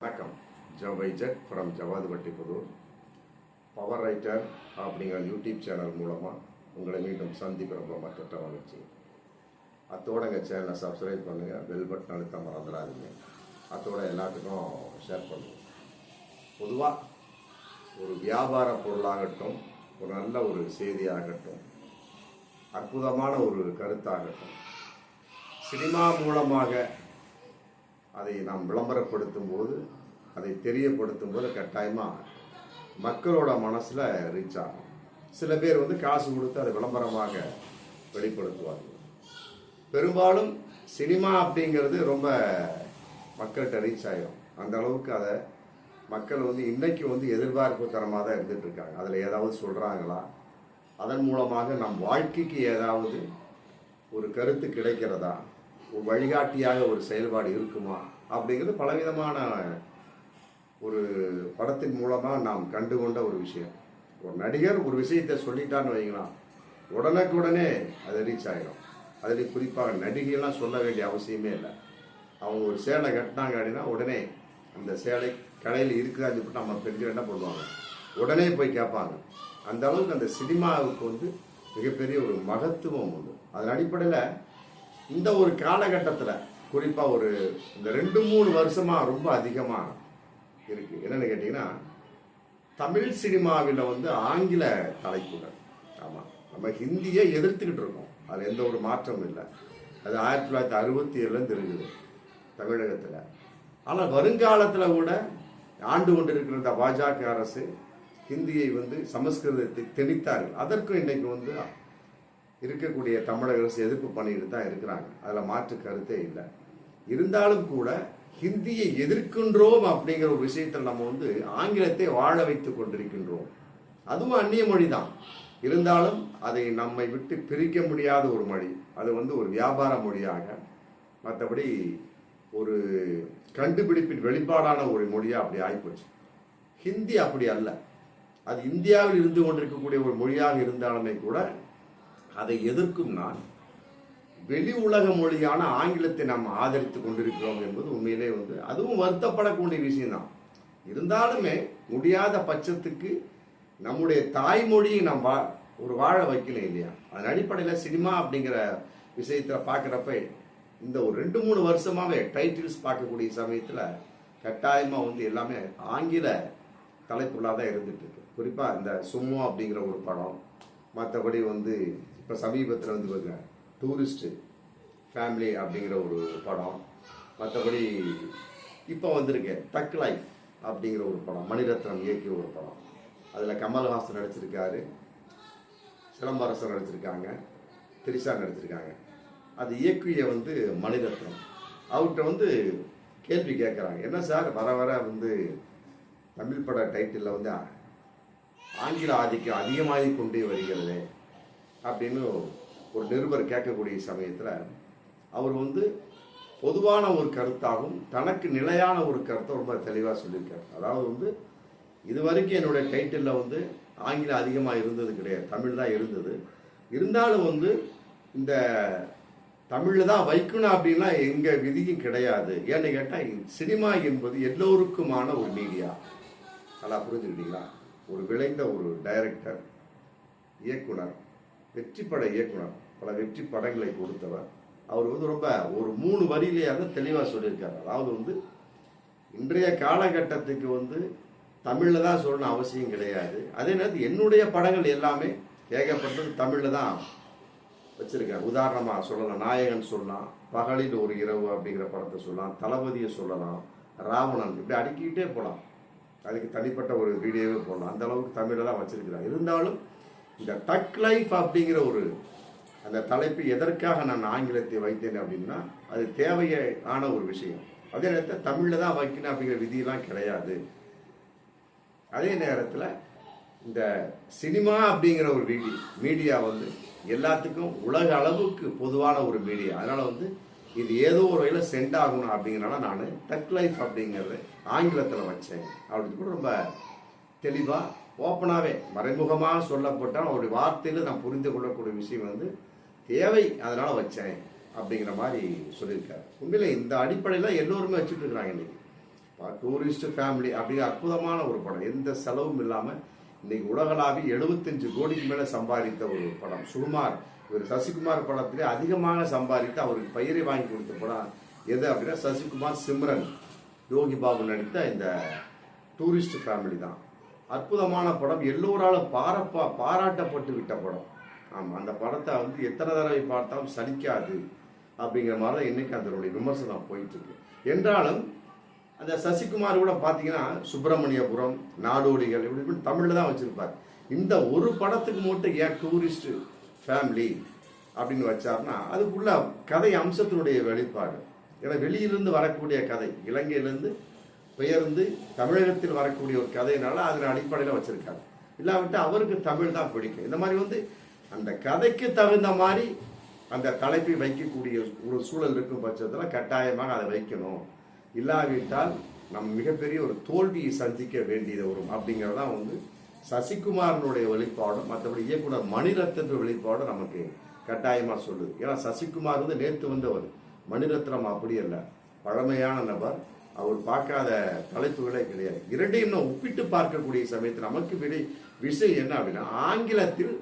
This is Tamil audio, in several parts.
வணக்கம். ஜவைஜட் from Javadupatti Pudur. Power writer அப்படிங்கிற யூடியூப் சேனல் மூலமாக உங்களை மீண்டும் சந்திப்பு ரொம்ப மற்ற மகிழ்ச்சி. அத்தோட எங்கள் சேனலை சப்ஸ்கிரைப் பண்ணுங்கள், பெல் பட்டன் அழுத்த மறந்துடாதீங்க. அத்தோட எல்லாத்துக்கும் ஷேர் பண்ணுங்கள். பொதுவாக ஒரு வியாபார பொருளாகட்டும், ஒரு நல்ல ஒரு செய்தியாகட்டும், அற்புதமான ஒரு கருத்தாகட்டும், சினிமா மூலமாக அதை நாம் விளம்பரப்படுத்தும் போது, அதை தெரியப்படுத்தும் போது கட்டாயமாக மக்களோட மனசில் ரீச் ஆகும். சில பேர் காசு கொடுத்து அதை விளம்பரமாக வெளிப்படுத்துவார்கள். பெரும்பாலும் சினிமா அப்படிங்கிறது ரொம்ப மக்கள்கிட்ட ரீச் ஆகிடும். அந்த அளவுக்கு அதை மக்கள் இன்னைக்கு எதிர்பார்ப்பு தரமாக தான் இருந்துட்டு இருக்காங்க. அதில் ஏதாவது சொல்கிறாங்களா, அதன் மூலமாக நம் வாழ்க்கைக்கு ஏதாவது ஒரு கருத்து கிடைக்கிறதா, ஒரு வழிகாட்டியாக ஒரு செயல்பாடு இருக்குமா அப்படிங்கிறது பலவிதமான ஒரு படத்தின் மூலமாக நாம் கண்டுகொண்ட ஒரு விஷயம். ஒரு நடிகர் ஒரு விஷயத்தை சொல்லிட்டான்னு வைங்களா, உடனுக்குடனே அது ரீச் ஆகிடும். அதில் குறிப்பாக நடிகையெல்லாம் சொல்ல வேண்டிய அவசியமே இல்லை. அவங்க ஒரு சேலை கட்டினாங்க அப்படின்னா உடனே அந்த சேலை கடையில் இருக்குதான்னு சொல்லிட்டு நம்ம பெண்கள் என்ன பண்ணுவாங்க, உடனே போய் கேட்பாங்க. அந்த அளவுக்கு அந்த சினிமாவுக்கு மிகப்பெரிய ஒரு மகத்துவம் உண்டு. அதன் அடிப்படையில் இந்த ஒரு காலகட்டத்தில் குறிப்பாக இந்த 2-3 வருஷமாக ரொம்ப அதிகமாக இருக்குது. என்னென்னு கேட்டிங்கன்னா, தமிழ் சினிமாவில் ஆங்கில தலைப்புகள். ஆமாம், நம்ம ஹிந்தியை எதிர்த்துக்கிட்டு இருக்கோம், அதில் எந்த ஒரு மாற்றமும் இல்லை. அது 1967 இருக்குது தமிழகத்தில். ஆனால் வருங்காலத்தில் கூட ஆண்டு கொண்டு இருக்கிற இந்த பாஜக அரசு ஹிந்தியை சமஸ்கிருதத்தை திணித்தார்கள். அதற்கும் இன்றைக்கு இருக்கக்கூடிய தமிழக அரசு எதிர்ப்பு பண்ணிட்டு தான் இருக்கிறாங்க. அதில் மாற்று கருத்தே இல்லை. இருந்தாலும் கூட ஹிந்தியை எதிர்க்கின்றோம் அப்படிங்கிற ஒரு விஷயத்தில் நம்ம ஆங்கிலத்தை வாழ வைத்துக் கொண்டிருக்கின்றோம். அதுவும் அந்நிய மொழி தான். இருந்தாலும் அதை நம்மை விட்டு பிரிக்க முடியாத ஒரு மொழி. அது ஒரு வியாபார மொழியாக, மற்றபடி ஒரு கண்டுபிடிப்பின் வெளிப்பாடான ஒரு மொழியாக அப்படி ஆகிப்போச்சு. ஹிந்தி அப்படி அல்ல. அது இந்தியாவில் இருந்து கொண்டிருக்கக்கூடிய ஒரு மொழியாக இருந்தாலுமே கூட அதை எதிர்க்கும் நான் வெளி உலக மொழியான ஆங்கிலத்தை நாம் ஆதரித்து கொண்டிருக்கிறோம் என்பது உண்மையிலே அதுவும் வருத்தப்படக்கூடிய விஷயம்தான். இருந்தாலுமே முடியாத பட்சத்துக்கு நம்முடைய தாய்மொழியை நாம் வாழ வைக்கணும் இல்லையா? அதன் அடிப்படையில் சினிமா அப்படிங்கிற விஷயத்தில் பார்க்குறப்ப இந்த ஒரு 2-3 வருஷமாகவே டைட்டில்ஸ் பார்க்கக்கூடிய சமயத்தில் கட்டாயமாக எல்லாமே ஆங்கில தலைப்புள்ளாக தான் இருந்துட்டு இருக்கு. குறிப்பாக இந்த சும்மா அப்படிங்கிற ஒரு படம், மற்றபடி இப்போ சமீபத்தில் டூரிஸ்ட் ஃபேமிலி அப்படிங்கிற ஒரு படம், மற்றபடி இப்போ தக் லைஃப் அப்படிங்கிற ஒரு படம், மணிரத்னம் இயக்கிய ஒரு படம். அதில் கமல்ஹாசன் நடிச்சிருக்காரு, சிலம்பரசன் நடிச்சிருக்காங்க, திரிஷா நடிச்சிருக்காங்க. அது இயக்கிய மணிரத்னம். அவர்கிட்ட கேள்வி கேட்குறாங்க, என்ன சார் வர வர தமிழ் பட டைட்டிலில் ஆங்கில ஆதிக்கம் அதிகமாகி கொண்டே வருகிறது அப்படின்னு ஒரு நிருபர் கேட்கக்கூடிய சமயத்தில் அவர் பொதுவான ஒரு கருத்தாகவும் தனக்கு நிலையான ஒரு கருத்தை ரொம்ப தெளிவாக சொல்லியிருக்காரு. அதாவது இது வரைக்கும் என்னுடைய டைட்டிலில் ஆங்கிலம் அதிகமாக இருந்தது கிடையாது, தமிழ் தான் இருந்தது. இருந்தாலும் இந்த தமிழில் தான் வைக்கணும் அப்படின்னா எங்கள் விதியும் கிடையாது. ஏன்னு கேட்டால் சினிமா என்பது எல்லோருக்குமான ஒரு மீடியா. நல்லா புரிஞ்சுக்கிட்டீங்களா? ஒரு விளைந்த ஒரு டைரக்டர், இயக்குனர், வெற்றி பட இயக்குனர், பல வெற்றி படங்களை கொடுத்தவர். அவர் ரொம்ப ஒரு 3 வரியிலேயே தெளிவாக சொல்லியிருக்காரு. அதாவது இன்றைய காலகட்டத்துக்கு தமிழில் தான் சொல்லணும் அவசியம் கிடையாது. அதே நேரத்தில் என்னுடைய படங்கள் எல்லாமே ஏகப்பட்டது தமிழில் தான் வச்சிருக்கேன். உதாரணமாக சொல்லலாம், நாயகன் சொல்லலாம், பகலில் ஒரு இரவு அப்படிங்கிற படத்தை சொல்லலாம், தளபதியை சொல்லலாம், ராவணன், இப்படி அடுக்கிக்கிட்டே போகலாம். அதுக்கு தனிப்பட்ட ஒரு வீடியோவே போடலாம். அந்த அளவுக்கு தமிழில் தான் வச்சிருக்கிறாங்க. இருந்தாலும் இந்த டக் லைஃப் அப்படிங்கிற அந்த தலைப்பு எதற்காக நான் ஆங்கிலத்தை வைத்தேன் அப்படின்னா, அது தேவையான ஒரு விஷயம். அதே நேரத்தில் தமிழில் தான் வைக்கணும் அப்படிங்கிற விதியெல்லாம் கிடையாது. அதே நேரத்தில் இந்த சினிமா அப்படிங்கிற ஒரு மீடியா எல்லாத்துக்கும் உலக அளவுக்கு பொதுவான ஒரு மீடியா. அதனால் இது ஏதோ ஒரு வகையில் சென்ட் ஆகணும் அப்படிங்கிறனால நான் டக் லைஃப் அப்படிங்கிறது ஆங்கிலத்தில் வச்சேன் அப்படின்னு கூட ரொம்ப தெளிவாக ஓப்பனாகவே மறைமுகமாக சொல்லப்பட்டால் அவருடைய வார்த்தையில் நான் புரிந்து கொள்ளக்கூடிய விஷயம் தேவை, அதனால் வச்சேன் அப்படிங்கிற மாதிரி சொல்லியிருக்காரு. உண்மையில இந்த அடிப்படையில் எல்லோருமே வச்சுட்டு இருக்கிறாங்க. இன்னைக்கு டூரிஸ்ட் ஃபேமிலி அப்படிங்கிற அற்புதமான ஒரு படம். எந்த செலவும் இல்லாமல் இன்னைக்கு உலகளாவி 75 கோடிக்கு மேலே சம்பாதித்த ஒரு படம். சுகுமார், இவர் சசிகுமார் படத்திலே அதிகமாக சம்பாதித்து அவருக்கு பெயரை வாங்கி கொடுத்த படம் எது அப்படின்னா சசிகுமார், சிம்ரன், யோகி பாபு நடித்த இந்த டூரிஸ்ட் ஃபேமிலி தான். அற்புதமான படம், எல்லோராலும் பாராட்டப்பட்டு விட்ட படம். ஆமாம், அந்த படத்தை வந்து எத்தனை தடவை பார்த்தாலும் சலிக்காது அப்படிங்கிற மாதிரி தான் இன்னைக்கு அதனுடைய விமர்சனம் போயிட்டு இருக்கு. என்றாலும் அந்த சசிகுமார் கூட பார்த்தீங்கன்னா சுப்பிரமணியபுரம், நாடோடிகள் இப்படி தமிழில் தான் வச்சிருப்பார். இந்த ஒரு படத்துக்கு மட்டும் ஏன் டூரிஸ்ட் ஃபேமிலி அப்படின்னு வச்சார்னா அதுக்குள்ள கதை அம்சத்தினுடைய வெளிப்பாடு. ஏன்னா வெளியிலிருந்து வரக்கூடிய கதை, இலங்கையிலிருந்து பெயர்ந்து தமிழகத்தில் வரக்கூடிய ஒரு கதையினால அதன் அடிப்படையில் வச்சிருக்காங்க. இல்லாவிட்டு அவருக்கு தமிழ் தான் பிடிக்கும். இந்த மாதிரி வந்து அந்த கதைக்கு தகுந்த மாதிரி அந்த தலைப்பை வைக்கக்கூடிய ஒரு சூழல் இருக்கும் பட்சத்தில் கட்டாயமாக அதை வைக்கணும். இல்லாவிட்டால் நம் மிகப்பெரிய ஒரு தோல்வியை சந்திக்க வேண்டியது வரும் அப்படிங்கிறதான் வந்து சசிகுமாரனுடைய வெளிப்பாடும் மற்றபடி இயக்குனர் மணிரத்னத்தின் வெளிப்பாடும் நமக்கு கட்டாயமாக சொல்லுது. ஏன்னா சசிகுமார் வந்து நேற்று வந்தவர், மணிரத்னம் அப்படி அல்ல, பழமையான நபர். அவர் பார்க்காத தலைப்புகளே கிடையாது. இரண்டையும் ஒப்பிட்டு பார்க்கக்கூடிய சமயத்தில் நமக்கு விஷயம் என்ன அப்படின்னா ஆங்கிலத்தில்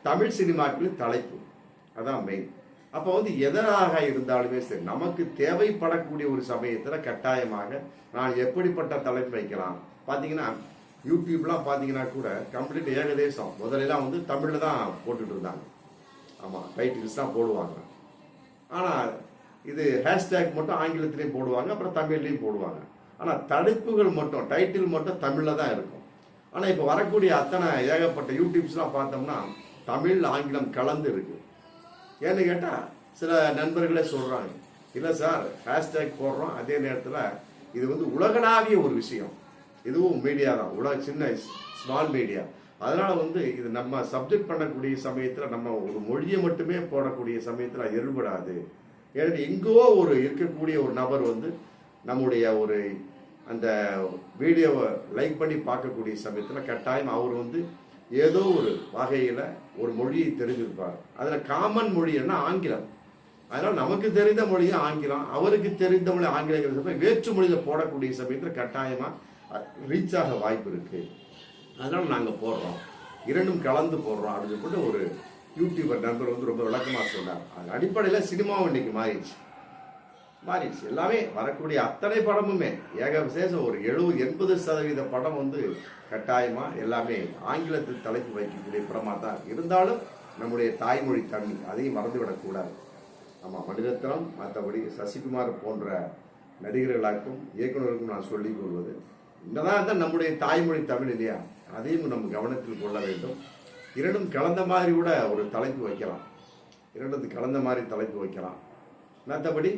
தமிழ் சினிமாக்களின் தலைப்பு அதான் மெயின். அப்போ வந்து எதனாக இருந்தாலுமே சரி நமக்கு தேவைப்படக்கூடிய ஒரு சமயத்தில் கட்டாயமாக நான் எப்படிப்பட்ட தலைப்பு வைக்கலாம். பார்த்தீங்கன்னா யூடியூப்லாம் பார்த்தீங்கன்னா கூட கம்ப்ளீட் ஏகதேசம் முதலெல்லாம் வந்து தமிழில் தான் போட்டுட்டு இருந்தாங்க. ஆமாம், டைட்டில்ஸ் தான் போடுவாங்க. ஆனால் இது ஹேஷ்டேக் மட்டும் ஆங்கிலத்திலையும் போடுவாங்க, அப்புறம் தமிழ்லையும் போடுவாங்க. ஆனால் தலைப்புகள் மட்டும் டைட்டில் மட்டும் தமிழில் தான் இருக்கும். ஆனால் இப்போ வரக்கூடிய அத்தனை ஏகப்பட்ட யூடியூப்ஸ்லாம் பார்த்தோம்னா தமிழ் ஆங்கிலம் கலந்து இருக்கு. ஏன்னு கேட்டால் சில நண்பர்களே சொல்கிறாங்க, இல்லை சார் ஹேஷ்டேக் போடுறோம், அதே நேரத்தில் இது வந்து உலகளாவிய ஒரு விஷயம், இதுவும் மீடியா தான், சின்ன ஸ்மால் மீடியா. அதனால் வந்து இது நம்ம சப்ஜெக்ட் பண்ணக்கூடிய சமயத்தில் நம்ம ஒரு மொழியை மட்டுமே போடக்கூடிய சமயத்தில் அது எழுபடாது. ஏன்னா எங்கோ ஒரு இருக்கக்கூடிய ஒரு நபர் வந்து நம்முடைய ஒரு அந்த வீடியோவை லைக் பண்ணி பார்க்கக்கூடிய சமயத்தில் கட்டாயம் அவர் வந்து ஏதோ ஒரு வகையில் ஒரு மொழியை தெரிஞ்சிருப்பார். அதில் காமன் மொழி என்ன ஆங்கிலம். அதனால் நமக்கு தெரிந்த மொழியும் ஆங்கிலம், அவருக்கு தெரிந்த மொழி ஆங்கிலம். வேற்று மொழியில் போடக்கூடிய சமயத்தில் கட்டாயமாக ரீச் ஆக வாய்ப்பு இருக்கு. அதனால் நாங்கள் போடுறோம், இரண்டும் கலந்து போடுறோம் அப்படின்னு சொல்லிட்டு ஒரு யூடியூபர் நண்பர் வந்து ரொம்ப விளக்கமாக சொன்னார். அது அடிப்படையில் சினிமாவும் இன்னைக்கு மாறிடுச்சு. எல்லாமே வரக்கூடிய அத்தனை படமுமே ஏக விசேஷம் ஒரு 70-80% படம் வந்து கட்டாயமா எல்லாமே ஆங்கிலத்தில் தலைப்பு வைக்கக்கூடிய படமாக தான் இருந்தாலும் நம்முடைய தாய்மொழி தமிழ் அதையும் மறந்துவிடக்கூடாது. ஆமாம், மணிரத்னம் மற்றபடி சசிகுமார் போன்ற நடிகர்களுக்கும் இயக்குநருக்கும் நான் சொல்லிக் கொள்வது என்னதான் நம்முடைய தாய்மொழி தமிழ் இல்லையா, அதையும் நம்ம கவனத்தில் கொள்ள வேண்டும். இரண்டும் கலந்த மாதிரி கூட ஒரு தலைப்பு வைக்கலாம், இரண்டுத்துக்கு கலந்த மாதிரி தலைப்பு வைக்கலாம். மற்றபடி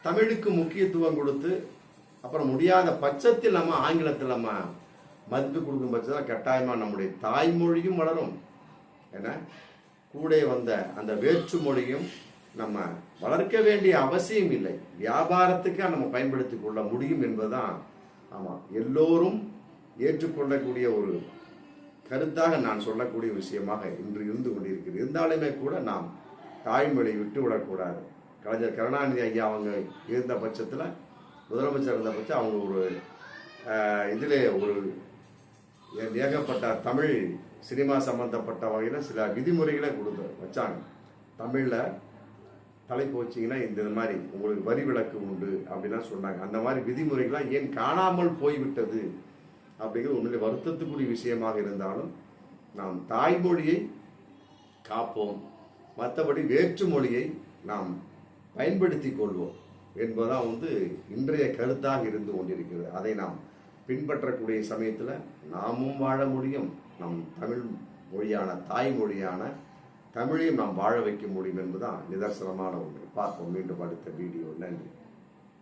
தமிழுக்கு முக்கியத்துவம் கொடுத்து அப்புறம் முடியாத பட்சத்தில் நம்ம ஆங்கிலத்தில் நம்ம மதிப்பு கொடுக்கும் பட்சத்தில் கட்டாயமாக நம்முடைய தாய்மொழியும் வளரும். ஏன்னா கூட வந்த அந்த வேற்று மொழியும் நம்ம வளர்க்க வேண்டிய அவசியம் இல்லை, வியாபாரத்துக்காக நம்ம பயன்படுத்தி கொள்ள முடியும் என்பதுதான் ஆமாம் எல்லோரும் ஏற்றுக்கொள்ளக்கூடிய ஒரு கருத்தாக நான் சொல்லக்கூடிய விஷயமாக இன்று இருந்து கொண்டிருக்கிறது. இருந்தாலுமே கூட நாம் தாய்மொழி விட்டு விடக்கூடாது. கலைஞர் கருணாநிதி ஐயா அவங்க இருந்த பட்சத்தில், முதலமைச்சர் இருந்த பட்சம் அவங்க ஒரு இதிலே ஒரு ஏகப்பட்ட தமிழ் சினிமா சம்பந்தப்பட்ட வகையில் சில விதிமுறைகளை வச்சாங்க. தமிழில் தலைப்பு வச்சிங்கன்னா இந்த மாதிரி உங்களுக்கு வரி விலக்கு உண்டு அப்படிலாம் சொன்னாங்க. அந்த மாதிரி விதிமுறைகள்லாம் ஏன் காணாமல் போய்விட்டது அப்படிங்கிறது உண்மையிலே வருத்தத்துக்குரிய விஷயமாக இருந்தாலும் நாம் தாய்மொழியை காப்போம், மற்றபடி வேற்று மொழியை நாம் பயன்படுத்தி கொள்வோம் என்பதுதான் வந்து இன்றைய கருத்தாக இருந்து கொண்டிருக்கிறது. அதை நாம் பின்பற்றக்கூடிய சமயத்தில் நாமும் வாழ முடியும், நம் தமிழ் மொழியான தாய்மொழியான தமிழையும் நாம் வாழ வைக்க முடியும் என்பதுதான் நிதர்சனமான ஒன்று. பார்ப்போம் மீண்டும் அடுத்த வீடியோ. நன்றி.